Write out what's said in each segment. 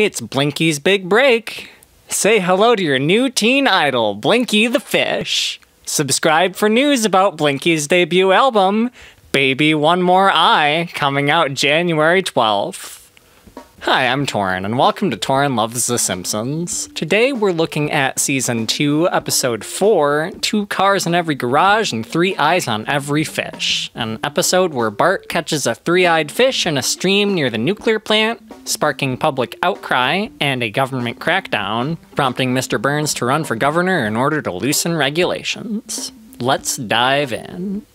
It's Blinky's big break. Say hello to your new teen idol, Blinky the Fish. Subscribe for news about Blinky's debut album, Baby One More Eye, coming out January 12th. Hi, I'm Torin, and welcome to Torin Loves The Simpsons. Today we're looking at Season 2, Episode 4, 2 Cars in Every Garage and 3 Eyes on Every Fish. An episode where Bart catches a three-eyed fish in a stream near the nuclear plant, sparking public outcry and a government crackdown, prompting Mr. Burns to run for governor in order to loosen regulations. Let's dive in.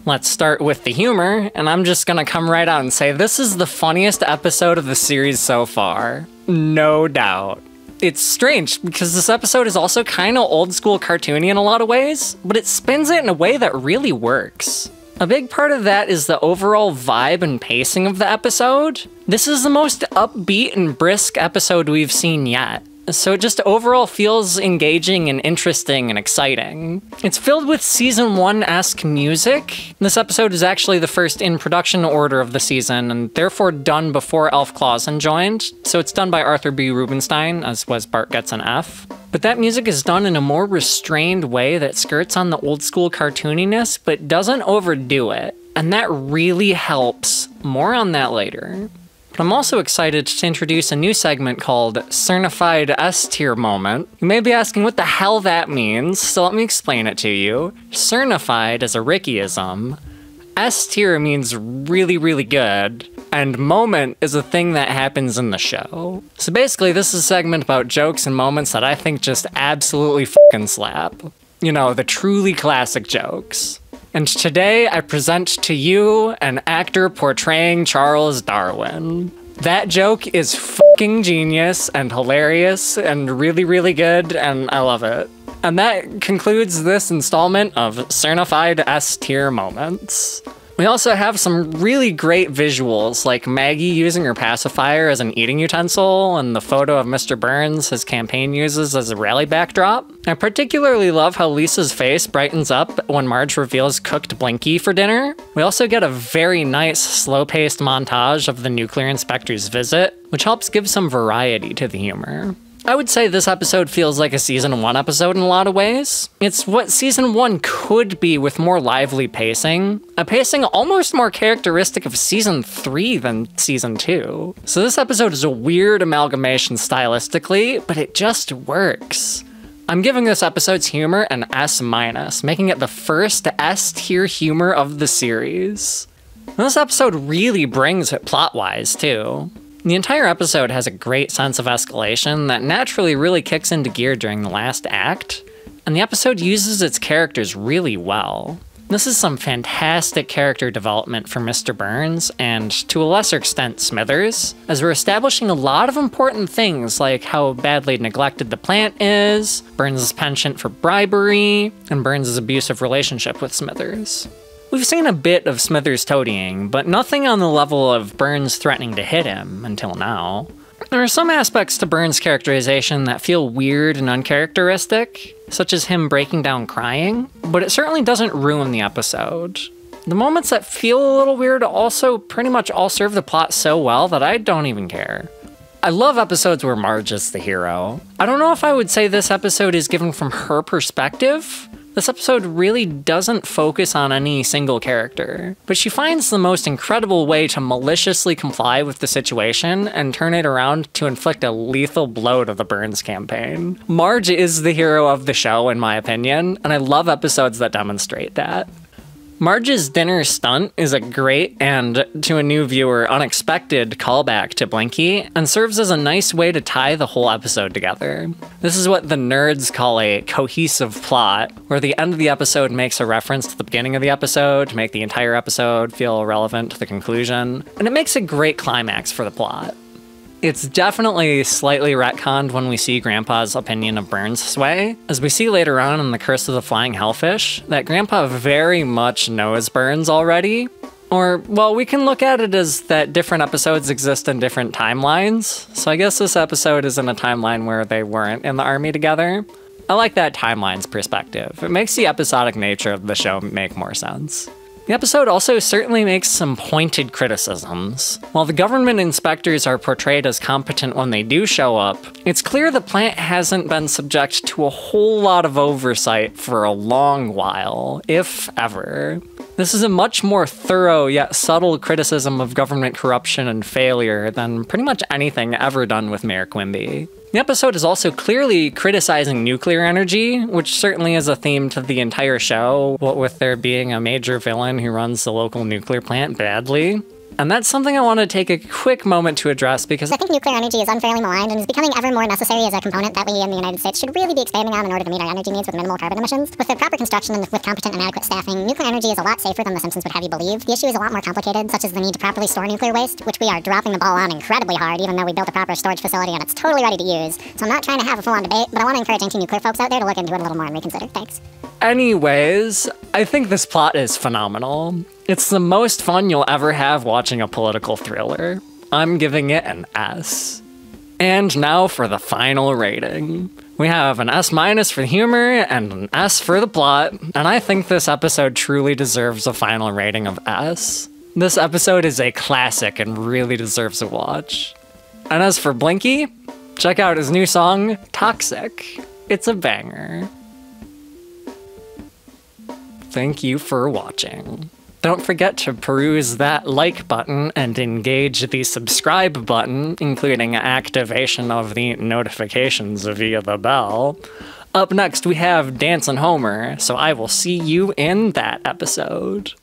Let's start with the humor, and I'm just gonna come right out and say this is the funniest episode of the series so far. No doubt. It's strange, because this episode is also kinda old school cartoony in a lot of ways, but it spins it in a way that really works. A big part of that is the overall vibe and pacing of the episode. This is the most upbeat and brisk episode we've seen yet. So it just overall feels engaging and interesting and exciting. It's filled with Season 1-esque music. This episode is actually the first in production order of the season, and therefore done before Elf Clausen joined, so it's done by Arthur B. Rubinstein, as was Bart Gets an F. But that music is done in a more restrained way that skirts on the old school cartooniness, but doesn't overdo it, and that really helps. More on that later. But I'm also excited to introduce a new segment called Certified S-Tier Moment. You may be asking what the hell that means, so let me explain it to you. Certified is a Rickyism. S-Tier means really, really good. And moment is a thing that happens in the show. So basically, this is a segment about jokes and moments that I think just absolutely fucking slap. You know, the truly classic jokes. And today I present to you an actor portraying Charles Darwin. That joke is fucking genius and hilarious and really, really good, and I love it. And that concludes this installment of Certified S-Tier Moments. We also have some really great visuals, like Maggie using her pacifier as an eating utensil, and the photo of Mr. Burns his campaign uses as a rally backdrop. I particularly love how Lisa's face brightens up when Marge reveals cooked Blinky for dinner. We also get a very nice, slow-paced montage of the nuclear inspector's visit, which helps give some variety to the humor. I would say this episode feels like a Season 1 episode in a lot of ways. It's what Season 1 could be with more lively pacing. A pacing almost more characteristic of Season 3 than Season 2. So this episode is a weird amalgamation stylistically, but it just works. I'm giving this episode's humor an S-, making it the first S-tier humor of the series. This episode really brings it plot-wise, too. The entire episode has a great sense of escalation that naturally really kicks into gear during the last act, and the episode uses its characters really well. This is some fantastic character development for Mr. Burns, and to a lesser extent Smithers, as we're establishing a lot of important things like how badly neglected the plant is, Burns' penchant for bribery, and Burns' abusive relationship with Smithers. We've seen a bit of Smithers toadying, but nothing on the level of Burns threatening to hit him until now. There are some aspects to Burns' characterization that feel weird and uncharacteristic, such as him breaking down crying, but it certainly doesn't ruin the episode. The moments that feel a little weird also pretty much all serve the plot so well that I don't even care. I love episodes where Marge is the hero. I don't know if I would say this episode is given from her perspective. This episode really doesn't focus on any single character, but she finds the most incredible way to maliciously comply with the situation and turn it around to inflict a lethal blow to the Burns campaign. Marge is the hero of the show, in my opinion, and I love episodes that demonstrate that. Marge's dinner stunt is a great and, to a new viewer, unexpected callback to Blinky, and serves as a nice way to tie the whole episode together. This is what the nerds call a cohesive plot, where the end of the episode makes a reference to the beginning of the episode to make the entire episode feel relevant to the conclusion, and it makes a great climax for the plot. It's definitely slightly retconned when we see Grandpa's opinion of Burns sway. As we see later on in The Curse of the Flying Hellfish, that Grandpa very much knows Burns already. Or, well, we can look at it as that different episodes exist in different timelines. So I guess this episode is in a timeline where they weren't in the army together. I like that timeline's perspective. It makes the episodic nature of the show make more sense. The episode also certainly makes some pointed criticisms. While the government inspectors are portrayed as competent when they do show up, it's clear the plant hasn't been subject to a whole lot of oversight for a long while, if ever. This is a much more thorough yet subtle criticism of government corruption and failure than pretty much anything ever done with Mayor Quimby. The episode is also clearly criticizing nuclear energy, which certainly is a theme to the entire show, what with there being a major villain who runs the local nuclear plant badly. And that's something I want to take a quick moment to address because I think nuclear energy is unfairly maligned and is becoming ever more necessary as a component that we in the United States should really be expanding on in order to meet our energy needs with minimal carbon emissions. With the proper construction and with competent and adequate staffing, nuclear energy is a lot safer than the Simpsons would have you believe. The issue is a lot more complicated, such as the need to properly store nuclear waste, which we are dropping the ball on incredibly hard, even though we built a proper storage facility and it's totally ready to use. So I'm not trying to have a full-on debate, but I want to encourage anti-nuclear folks out there to look into it a little more and reconsider. Thanks. Anyways, I think this plot is phenomenal. It's the most fun you'll ever have watching a political thriller. I'm giving it an S. And now for the final rating. We have an S- for the humor and an S for the plot, and I think this episode truly deserves a final rating of S. This episode is a classic and really deserves a watch. And as for Blinky, check out his new song, Toxic. It's a banger. Thank you for watching. Don't forget to peruse that like button and engage the subscribe button, including activation of the notifications via the bell. Up next we have Dancin' Homer, so I will see you in that episode.